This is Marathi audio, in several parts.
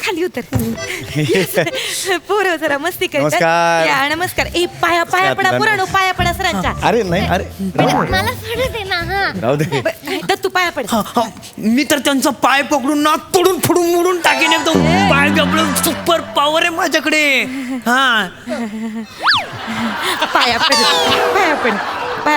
खाली उतर. पोरं जरा मस्ती करतात. नमस्कार. या नमस्कार. ए पाया पडा पुराणो, पाया पडा सरांच्या. अरे नाही, अरे मला सोडू दे ना. हा राहू दे. दत्तू पाया पड. मी तर त्यांचा पाय पकडून नाक तोडून फोडून मोडून टाकेन एकदम. पाय आपलं सुपर पॉवर आहे माझ्याकडे. हा पाया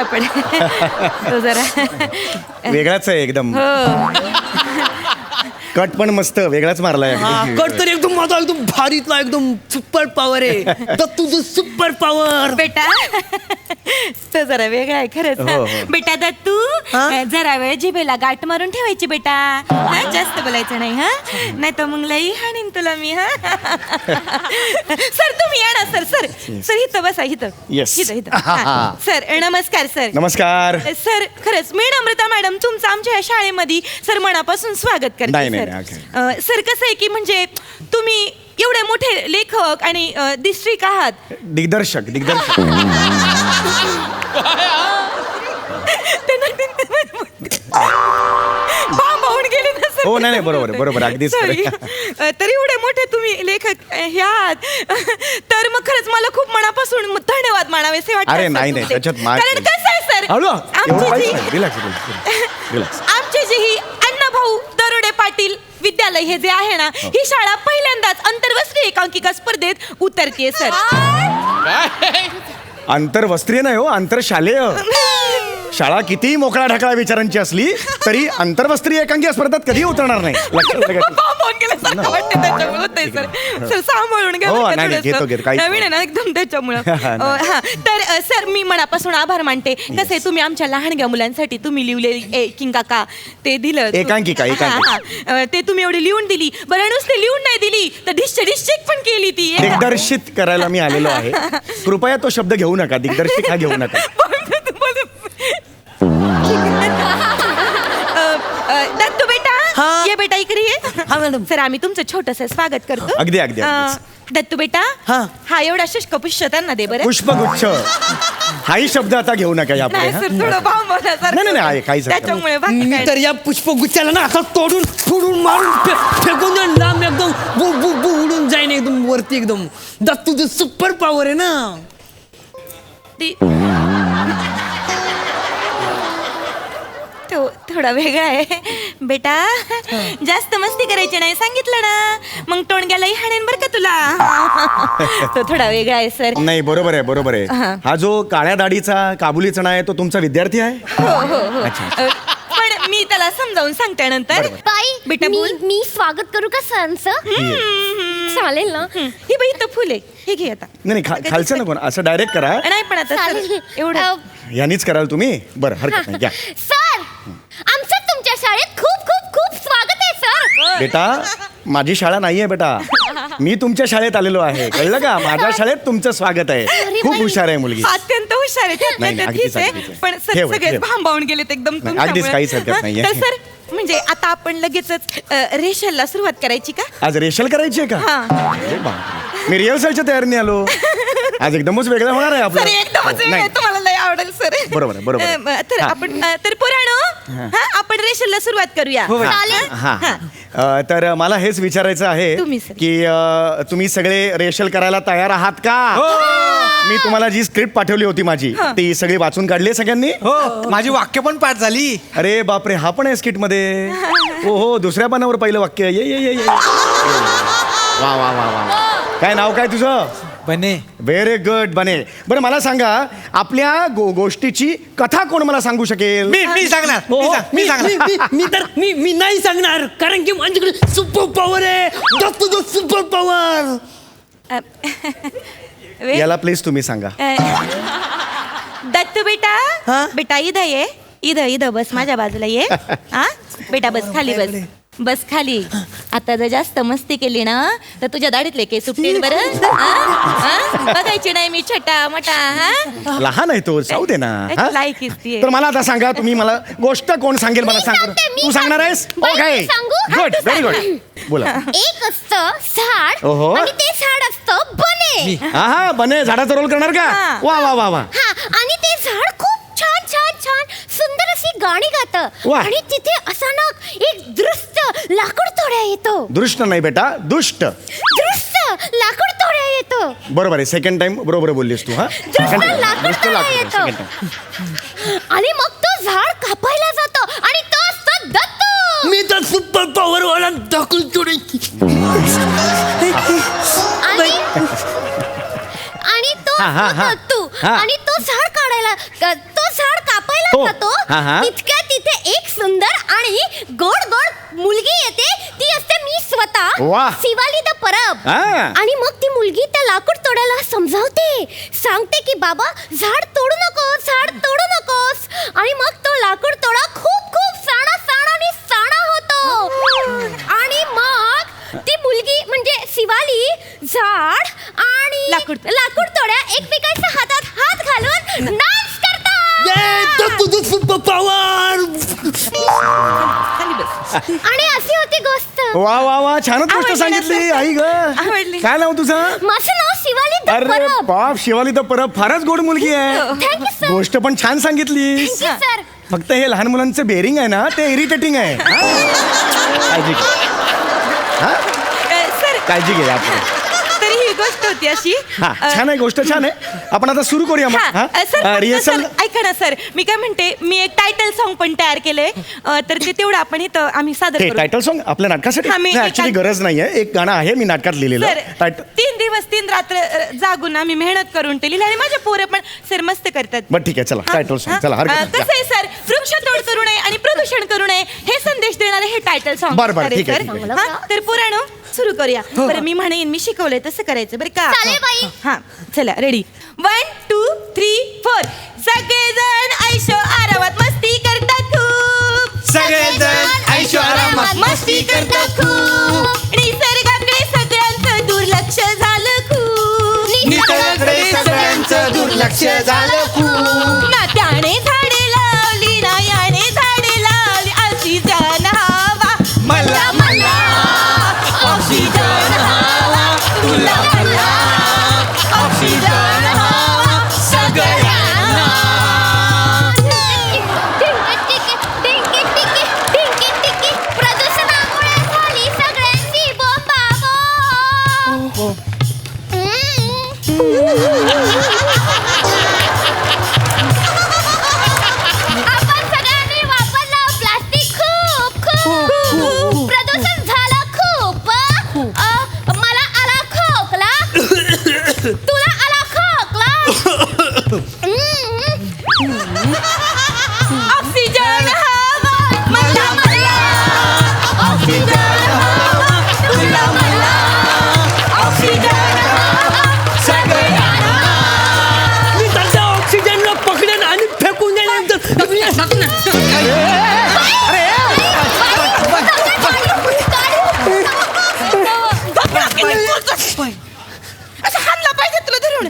पड. तो जरा वेगळाच आहे एकदम. कट पण मस्त वेगळाच मारलाय. कट तर एकदम माझा एकदम भारीतला एकदम सुपर पॉवर आहे. तर तुझं सुपर पॉवर बेटा तो जरा वेगळा आहे खरंच. हो. बेटा दत्तू जरा वेळ जिभेला गाठ मारून ठेवायची बेटा. हा, जास्त बोलायचं नाही. हा नाही तर मग लई हाणीन तुला मी. हा सर तुम्ही या ना. सर इथं बसा. इथं Yes. हा. सर नमस्कार सर. नमस्कार. सर खरंच मी नम्रता मॅडम तुमचं आमच्या या शाळेमध्ये सर मनापासून स्वागत करते. नाही, सर नाही, सर कसं आहे की म्हणजे तुम्ही एवढे मोठे लेखक आणि दिष्टिक आहात. दिग्दर्शक भांबावून गेले ना सर. हो नाही बरोबर अगदीच तर एवढे मोठे तुम्ही लेखक हे आहात तर मग खरंच मला खूप मनापासून धन्यवाद मानावेसे वाटतात. अरे सर नाही तुमचे. त्याच्यात कारण कसं आहे सर आमची जी ही अण्णाभाऊ दरोडे पाटील विद्यालय हे जे आहे ना ही शाळा पहिल्यांदाच आंतरवस्त्रीय एकांकिका स्पर्धेत उतरते सर. आंतरवस्त्रीय नाही हो, आंतरशालेय शाळा. कितीही मोकळा ढकळा विचारांची असली तरी आंतरवस्त्रीय एकांकिका स्पर्धेत कधी उतरणार नाही. भांबावून गेल्यासारखं वाटतं त्याच्यामुळे होतंय सर. सर सांभाळून घ्या. हो, बरं का नाही, थोडंसं. घेतो, काहीच नवीन आहे ना एकदम त्याच्यामुळं. हा तर सर मी मनापासून आभार मानते. कसं आहे तुम्ही आमच्या लहानग्या मुलांसाठी तुम्ही लिहिलेली एकांकिका ते दिलं. एकांकिका. ते तुम्ही एवढी लिहून दिली. बरं नुसते लिहून नाही दिली तर डिस्ट्रिक्ट पण केली ती. दिग्दर्शित करायला मी आलेलो आहे. कृपया तो शब्द घेऊ नका. दिग्दर्शित हा घेऊ नका. दत्तू बेटा हा? ये बेटा इकडे ये. हा मॅडम. सर आम्ही तुमचं छोटस स्वागत करतो. अगदी. दत्तू बेटा हा एवढा शुष्क पुष्य त्यांना दे बरं. पुष्पगुच्छ हाही शब्द आता घेऊ नका यापुढे. नाही सर थोडं नाही, आहे, काहीच हरकत नाही. त्याच्यामुळे बाकी मी काय तर या पुष्पगुच्छाला ना असं तोडून फोडून मारून फेकून देऊन लांब एकदम बु बु बु उडून जाईन एकदम वरती एकदम. दत्तू तुझं सुपर पॉवर आहे ना. तो थोडा वेगळा आहे बेटा. जास्त मस्ती करायची नाही सांगितलं ना. मग टोणग्यालाही हाणेन बरं का तुला. तो थोडा वेगळा आहे सर. नाही बरोबर आहे. हा जो काळ्या दाढीचा काबुली चणा आहे तो तुमचा विद्यार्थी आहे. हो. पण मी त्याला समजावून सांगते नंतर. बाई बेटा बोल. मी स्वागत करू का सरांचं? चालेल ना. ही बाई तर फुले हे घे आता. नाही खालचं नको असं डायरेक्ट करा. नाही पण आता सर चालेल. एवढं यांनीच कराल तुम्ही. बरं हरकत नाही. घ्या सर आमचं तुमच्या शाळेत खूप खूप खूप स्वागत आहे सर. बेटा माझी शाळा नाहीये बेटा. मी तुमच्या शाळेत आलेलो आहे. कळलं का. माझ्या शाळेत तुमचं स्वागत आहे. खूप हुशार आहे मुलगी. अत्यंत हुशार आहे. नाही, त्यातल्या अगदीच, ठीक आहे. अगदीच. पण सर ठेव, सगळे ठेव. भांबावून गेलेत एकदम नाही, अगदीच तुमच्यामुळे. काहीच हरकत नाहीये. तर सर म्हणजे आता आपण लगेचच रेशलला सुरुवात करायची का? आज रेशल करायची आहे का. अरे बापरे. मी रिहर्सलच्या तयारीने आलो. आज एकदमच वेगळं होणार आहे सर आपलं. एकदमच वेगळं नाही. आहे. तुम्हाला लय आवडेल सर. बरोबर आहे. तर हा. आपण तर पुराणो आपण रेशलला सुरुवात करूया. चालेल. हा तर मला हेच विचारायचं आहे तुम्ही सर. की तुम्ही सगळे रेशल करायला तयार आहात का. मी तुम्हाला जी स्क्रिप्ट पाठवली होती माझी ती सगळी वाचून काढली सगळ्यांनी. हो माझी वाक्य पण पाठ झाली. अरे बापरे हा पण आहे स्किट मध्ये. हो दुसऱ्या पानावर पहिलं वाक्य. ये वा. काय नाव काय तुझं. बने. व्हेरी गुड बने. बरं मला सांगा आपल्या गोष्टीची कथा कोण मला सांगू शकेल. मी सांगणार. मी सांगणार. मी नाही सांगणार कारण की माझ्याकडे सुपर पॉवर आहे. Dattu super power. याला प्लीज तुम्ही सांगा. दत्तू बेटा इथं ये. इथं बस माझ्या बाजूला ये. हा बेटा बस खाली बस खाली. आता जर जास्त मस्ती केली ना तर तुझ्या दाढीतले केस सुटतील बरं. बघायची नाही मी छटा मटा. हा लहान आहे तो जाऊ दे ना. लायकीच ती तर मला आता सांगा तुम्ही मला गोष्ट कोण सांगेल मला सांग. तू सांगणार आहेस. Okay good very good. बोला. एक असतं झाड ओहो. आणि ते झाड असतं बने. हा बने झाडाचा रोल करणार का. वा हा आणि ते झाड खूप छान छान छान सुंदर अशी गाणी गातं. वा. आणि तिथे अचानक एक दृश्य लाकूड तोड्या येतो. दृष्ट नाही बेटा, दुष्ट. दृष्ट लाकूड तोड्या येतो. बरोबर आहे, सेकंड टाइम बरोबर बोललीस तू. हा दृष्ट लाकूड तोड्या येतो. आणि मग तो झाड कापायला जातो आणि तो असतो दत्तू. मी तर सुपर पॉवर वाला दाखल थोडी. आणि तो हा. दत्तू हा. आणि तो झाड काढायला तो झाड कापायला हो. जातो. हा. तितक्या तिथे एक सुंदर आणि गोड गोड मुलगी येते. ती असते मी स्वतः, वाह. शिवाली द परब. हा. आणि मग ती मुलगी त्या लाकूड तोड्याला समजावते, सांगते की बाबा झाड तोडू नकोस, झाड तोडू नकोस. आणि मग तो लाकूड तोडा खूप खूप साणा होतो. आणि मग ती मुलगी म्हणजे शिवाली झाड आणि लाकूड तोड्या एकमेकांच्या हातात हात घालून डान्स करतात. तुझं सुपर पॉवर. खाली बस. आणि अशी होती गोष्ट. वा वा वा, छानच गोष्ट आवडली ना, सांगितली सर? आई ग. आवडली. काय नाव तुझं? माझं नाव शिवाली द अरे परब. बाप, शिवाली तर परब फारच गोड मुलगी आहे. Thank you sir. गोष्ट पण छान सांगितलीस. Thank you sir. फक्त हे लहान मुलांचं बेरिंग आहे ना, ते इरिटेटिंग आहे. काळजी घे. हा? सर काळजी घे आपण. तरी ही गोष्ट होती अशी. हा, छान आहे, गोष्ट छान आहे. आपण आता सुरू करूया हा, मग. सर, फक्त रिहर्सल. सर, ऐका ना सर, मी काय म्हणते, मी एक टायटल सॉन्ग पण तयार केलंय. तर ते तेवढं आपण इथं आम्ही सादर हे करू. टायटल सॉन्ग आपल्या नाटकासाठी हा, मी ऍक्च्युली एका- गरज नाहीये. एक गाणं आहे मी नाटकात लिहिलेलं. सर टायटल 3 दिवस 3 रात्र जागून आम्ही मेहनत करून ते लिहिले आणि माझे पोरं पण सर मस्त करतात. बरं ठीक आहे, चला टायटल सॉन्ग. चला हरकत कसं आहे सर, वृक्षतोड करू नये आणि प्रदूषण करू नये हे संदेश देणारे हे टायटल सॉन्ग. बरं, ठीक आहे, ठीक आहे. तर पुराणो सुरू करूया. बरं मी म्हणेन, मी शिकवलंय तसं करायचं बरं का? चालेल बाई. हा चला रेडी. 1 2 3 4. सगळेजण ऐशो आरामात मस्ती करतात खूप. सगळेजण ऐशो आरामात मस्ती करतात खूप. निसर्गाकडे सगळ्यांचं दुर्लक्ष झालं खूप. निसर्गाकडे सगळ्यांचं दुर्लक्ष झालं खूप. ना त्याने झाडे लावली, ना याने झाडे लावली. ऑक्सिजन हवा मला मला, ऑक्सिजन हवा तुला मला, ऑक्सिजन हवा सगळ्यांना. प्रदूषणामुळे झाली सगळ्यांची बोंबाबोंब. आपण सगळ्यांनी वापरलं प्लास्टिक खूप खूप. प्रदूषण झालं खूप. मला आला खोकला. तुला आला खोकला. ऑक्सिजन हवा मला मला, ऑक्सिजन हवा तुला मला, ऑक्सिजन हवा सगळ्यांना. मी त्याच्या ऑक्सिजनला पकडेन आणि फेकून देणार. असं हाणला पाहिजे तुला धरून.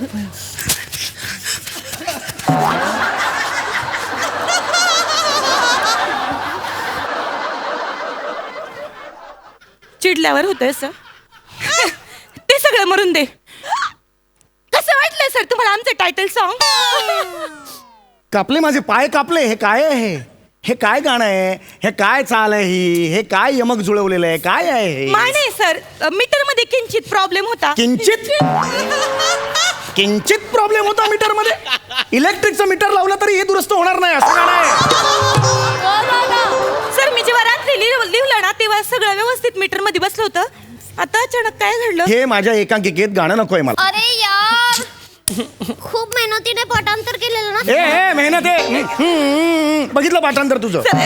चिडल्यावर होतंय असं. ते सगळं मरून दे. कसं वाटलं सर तुम्हाला आमचं टायटल सॉन्ग? कापले माझे पाय कापले. हे काय आहे? हे काय गाणं आहे? हे काय चाल आहे ही? हे काय यमक जुळवलेलं आहे? काय आहे हे? नाही सर, मीटर मध्ये किंचित प्रॉब्लेम होता. किंचित प्रॉब्लेम होता मीटर मध्ये. इलेक्ट्रिकचं मीटर लावलं तरी हे दुरुस्त होणार नाही, असं गाणं आहे. सर मी जेव्हा रात्री लिहिलं ना तेव्हा सगळं व्यवस्थित मीटर मध्ये बसलं होतं. आता अचानक काय घडलं? हे माझ्या एकांकिकेत गाणं नकोय मला. अरे यार, खूप मेहनतीने पाठांतर केलेलं ना. ए मेहनत आहे. बघितलं पाठांतर तुझं? सर,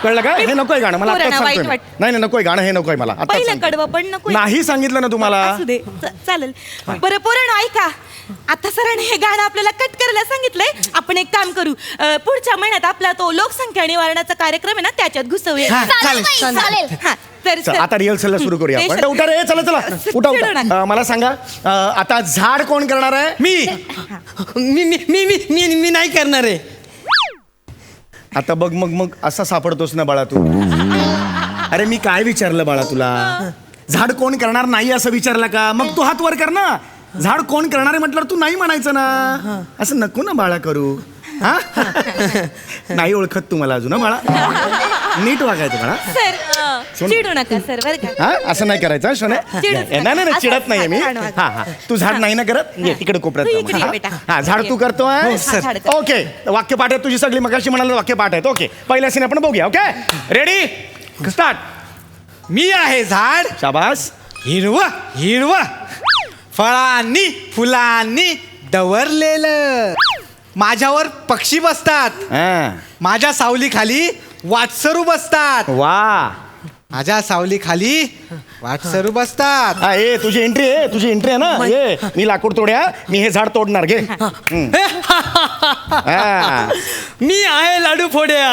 कळलं का? हे नकोय गाणं मला. पोरांना आत्ताच वाईट सांगतोय. वाटतं. नाही नकोय गाणं, हे नकोय मला. आत्ताच पहिलं सांगतोय. कडवं पण नको. नाही सांगितलं ना तुम्हाला. असू दे, चालेल. बरं पोरांनो ऐका, आता सरांनी हे गाणं आपल्याला कट करायला सांगितलंय. आपण एक काम करू, पुढच्या महिन्यात आपला तो लोकसंख्या निवारणाचा कार्यक्रम आहे ना, त्याच्यात घुसवूया. चालेल बाई, चालेल. हा, तर चल, आता रिहर्सलला सुरू करूया आपण. ते- उठा रे, चला चला उठा चिडू उठा. नका. मला सांगा, आता झाड कोण करणार आहे? मी नाही करणार आहे. आता बघ मग असा सापडतोस ना बाळा तू. अरे मी काय विचारलं बाळा तुला? झाड कोण करणार नाही असं विचारलं का? मग तू हात वर कर ना. झाड कोण करणार आहे म्हटल्यावर तू नाही म्हणायचं ना. असं नको ना बाळा करू. हा नाही ओळखत तू मला अजून, हा बाळा. नीट वागायचं बाळा. सर चिडू नका सर बरं का. हा असं नाही करायचं शोने. चिडूच नका. नाही नाही चिडत नाहीये मी. छान वागतो. हा हा तू झाड नाही ना करत ये तिकडे कोपऱ्यात तू जा इकडे मग. ये बेटा. हा झाड तू करतोय. हो, सर. झाड कर. ओके वाक्यपाठ आहे तुझी सगळी मगाशी म्हणाल वाक्यपाठ आहेत. ओके पहिल्या सीन आपण बघूया. Okay ready start. मी आहे झाड शाबास. हिरवं हिरवं फळांनी फुलांनी दवरलेलं. माझ्यावर पक्षी बसतात. हा. माझ्या सावलीखाली वाटसरू बसतात. वा माझ्या सावलीखाली वाटसरू बसतात. हा ये तुझी एंट्री आहे ना. ये मी लाकूड तोड्या मी हे झाड तोडणार घे. हा. मी आहे लाडू फोड्या.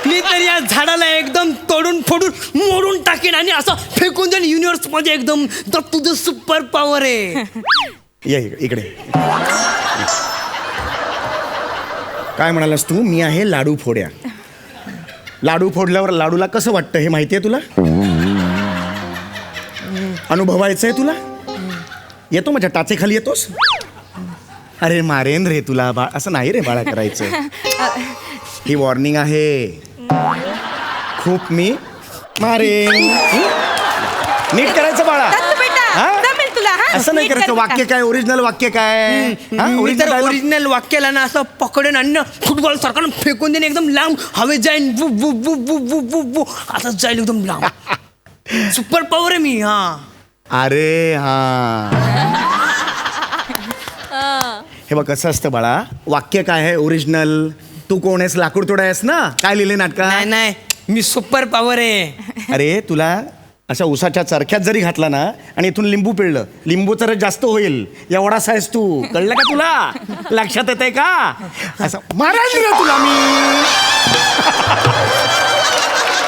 मी तर या झाडाला एकदम तोडून फोडून मोडून टाकेन आणि असं फेकून देईन युनिव्हर्स मध्ये एकदम. तर तुझं सुपर पॉवर आहे. ये इकडे. काय म्हणालास तू. मी आहे लाडू फोड्या. लाडू फोडल्यावर लाडूला कसं वाटतं हे माहितीये तुला. अनुभवायचंय तुला. येतो माझ्या टाचेखाली येतोस. अरे मारेन रे तुला बाळ. असं नाही रे बाळा करायचं. ही वॉर्निंग आहे. खूप मी मारेन. नीट करायचं बाळा. दत्तू बेटा हा? जमेल तुला. हा? असं नाही नीट करायचं. कर वाक्य बेटा. काय ओरिजिनल वाक्य काय. हा? मी Original तर dialogue. ओरिजिनल वाक्याला ना असं पकडून आणि फुटबॉल सारखा फेकून देईन एकदम लांब हवेत जाईन. वू वू वू वू वू वू वू असं जाईल एकदम लांब. सुपर पॉवर आहे मी. हा अरे हा. हे बघ कसं असतं बाळा. वाक्य काय आहे ओरिजिनल. तू कोण आहेस. लाकूड तोडा आहेस ना. काय लिहिले नाटका. नाही नाही मी सुपर पॉवर आहे. अरे तुला अशा उसाच्या चरख्यात जरी घातला ना आणि इथून लिंबू पिळलं लिंबूचं रस जास्त होईल. एवढासा आहेस तू. कळलं का तुला. लक्षात येतंय का. असं मारायला दिलं तुला मी.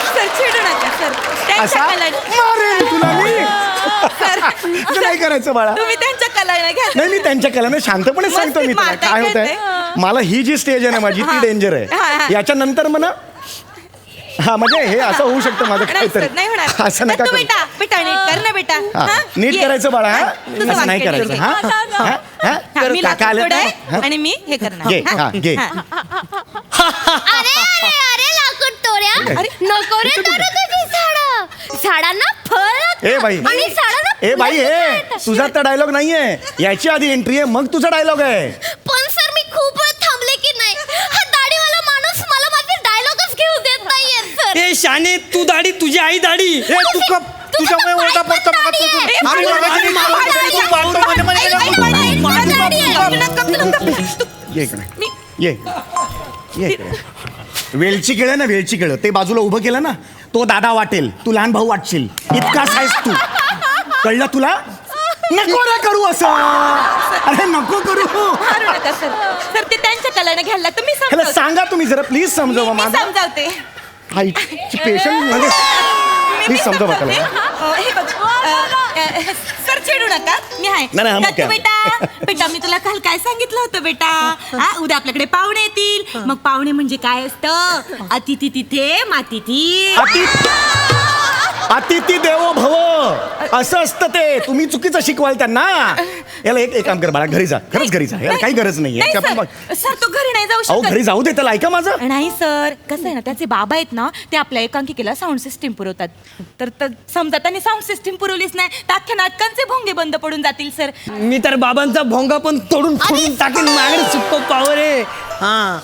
सर चिडू नका सर. त्यांच्या असा कलाने- मारेल तुला मी. सर असं नाही करायचं बाळा. तुम्ही त्यांच्या कलाने घ्या. नाही मी त्यांच्या कलाने शांतपणे सांगतो मी तुला मारताय काय होत आहे. करताय. मला ही जी स्टेज आहे ना माझी ती डेंजर हा, आहे. हा. याच्यानंतर म्हणा हा म्हणजे हे असं होऊ शकतं माझं नाही सर, नाही काहीतरी. होणार. असं नका दत्तू करू. बेटा बेटा नीट कर ना बेटा. हा, हा? नीट ये. करायचं बाळा. हा? तुझं असं नाही वाक्य करायचं. नीट हा कर. हा? हा? हा, मी काका लाकूड आले तोड ना? आहे हा? आणि मी हे करणार. घे, हा? हा, घे. हा. अरे अरे अरे लाकूड तोड्या. अरे, नको रे दारू तुझी झाडं. झाडांना फळ ए बाई आणि झाडांना ए बाई फुलं हे येतात. तुझा तर डायलॉग नाहीये. याची आधी एंट्री आहे मग तुझा डायलॉग आहे. पण सर मी खूप वेळ थांबले की नाही. हा दाढीवाला माणूस मला माझे डायलॉगच घेऊ देत नाहीये सर. ए शाने तू दाढी तुझी आई दाढी. ए तू कप तुझ्यामुळे ओरडा पडतो बघा तू. आम्ही मगाशी नाही मारत होतो, तू मारतो मध्ये मध्ये ये इकडे ये ये इकडे. वेलची केळं ना वेलची केळं ते बाजूला उभं केलं ना तो दादा वाटेल. तू लहान भाऊ वाटशील. इतका साईज तू. कळलं तुला. नको रे करू असं. अरे नको करू. मारू नका सर. सर ते त्यांच्या कलाने घ्यायला लागतं. मी ह्याला समजावते. सांगा तुम्ही जरा प्लीज समजवा मी माझा समजावते. आईची पेशंट म्हणजे प्लीज समजवा समजावते. त्याला. हे बघ सर चिडू नका. मी आहे नाही, नाही, मग दत्तू काय? बेटा बेटा मी तुला काल काय सांगितलं होतं बेटा. हा उद्या आपल्याकडे पाहुणे येतील. मग पाहुणे म्हणजे काय असतं. अतिथी तिथे मातिथी. अतिथी देवो भव असं असतं ते. तुम्ही चुकीचं शिकवाल त्यांना. याला एक काम कर बाळा घरी जा. खरंच घरी जा. याला काही गरज नाही नाहीये. सर. सर तो घरी नाही जाऊ अहो शकत. घरी जाऊ दे त्याला. ऐका माझं. नाही सर कसं आहे ना त्याचे बाबा आहेत ना ते आपल्या एकांकिकेला साऊंड सिस्टीम पुरवतात. तर समजा त्यांनी साऊंड सिस्टीम पुरवलीच नाही तर अख्ख्या नाटकांचे भोंगे बंद पडून जातील सर. मी तर बाबांचा भोंगा पण तोडून फोडून टाकेन. माझ्याकडे सुपर पॉवर आहे. हा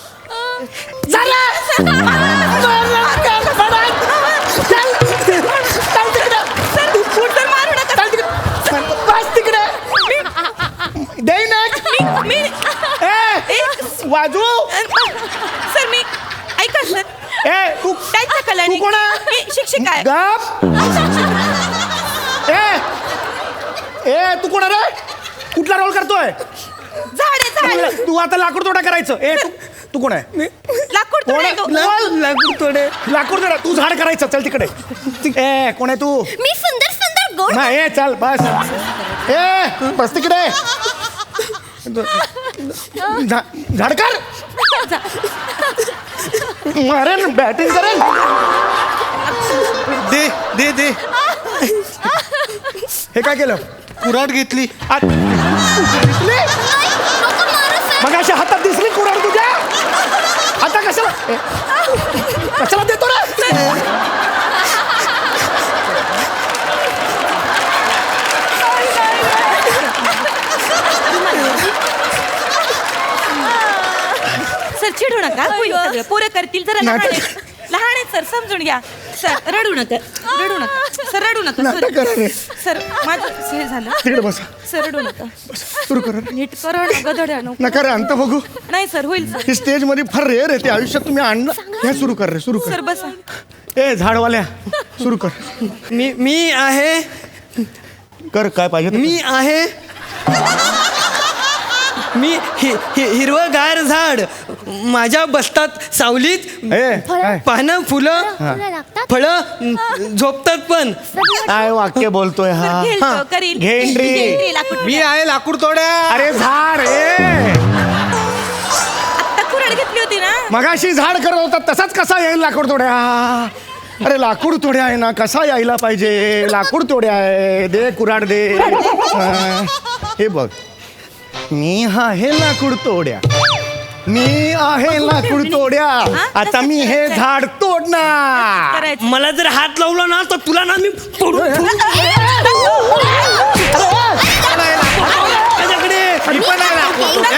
वाजू सर मी ऐका सर ए तू त्यांच्या कलाने तू कोण आहे? मी शिक्षिका आहे. गप. ए तू कोण रे. कुठला रोल करतोय. झाड आहे झाड. तू आता लाकूड तोडा करायचं. ए तू तू कोण आहे. लाकूड कोण आहे? तोडायचं. बोल. लाकूड तोडे. लाकूड तोडा. तू झाड करायचं. चल तिकडे. ए कोण आहे तू. मी सुंदर सुंदर गोड नाही ए चल बस. ए बस तिकडे. झाडकर मारेन बॅटिंग करेन. दे दे दे हे काय केलं. कुऱ्हाड घेतली. दिसली नको मारू सर. मग अशा हातात दिसली कुऱ्हाड तुझ्या. आता कशाला देतो रे? सर चिडू नका होईल सगळं पोरं करतील जरा लहान आहेत. लहान आहेत सर समजून घ्या सर रडू नका सर रडू नका नाटक करा रे. सर माझं हे झालं तिकडे बसा. सर रडू नका सुरू कर रे. नीट करा ना गधड्या नको. नका रे अंत बघू. नाही सर होईल सर ही स्टेज मध्ये फार रेअर आहे ते आयुष्यात तुम्ही आणलं. हे सुरू कर रे सुरू सर कर. बसा ए झाडवाल्या सुरू कर. मी आहे कर काय पाहिजे ते. मी आहे मी हिरवंगार झाड माझ्या बसतात सावलीत ए काय पानं फुलं तुला लागतात फळं झोपतात पण काय वाक्य बोलतोय हा? घेईल हा. तो, करील घेंडरी. घेंडरी, लाकूड मी आहे लाकूड तोड्या. अरे झाड ए आता कुऱ्हाड घेतली होती ना मगाशी झाड करत होता तसाच कसा येईल लाकूड तोड्या? अरे लाकूड तोड्या आहे ना कसा यायला पाहिजे? लाकूड तोड्या आहे दे कुऱ्हाड दे. हा. हे बघ मी आहे लाकूड तोड्या. मी आहे लाकूड तोड्या. आता मी हे झाड तोडणार. करायचं मला जर हात लावला ना तर तुला ना मी तोडून माझ्याकडे मी पण आहे लाकूड तोड्या.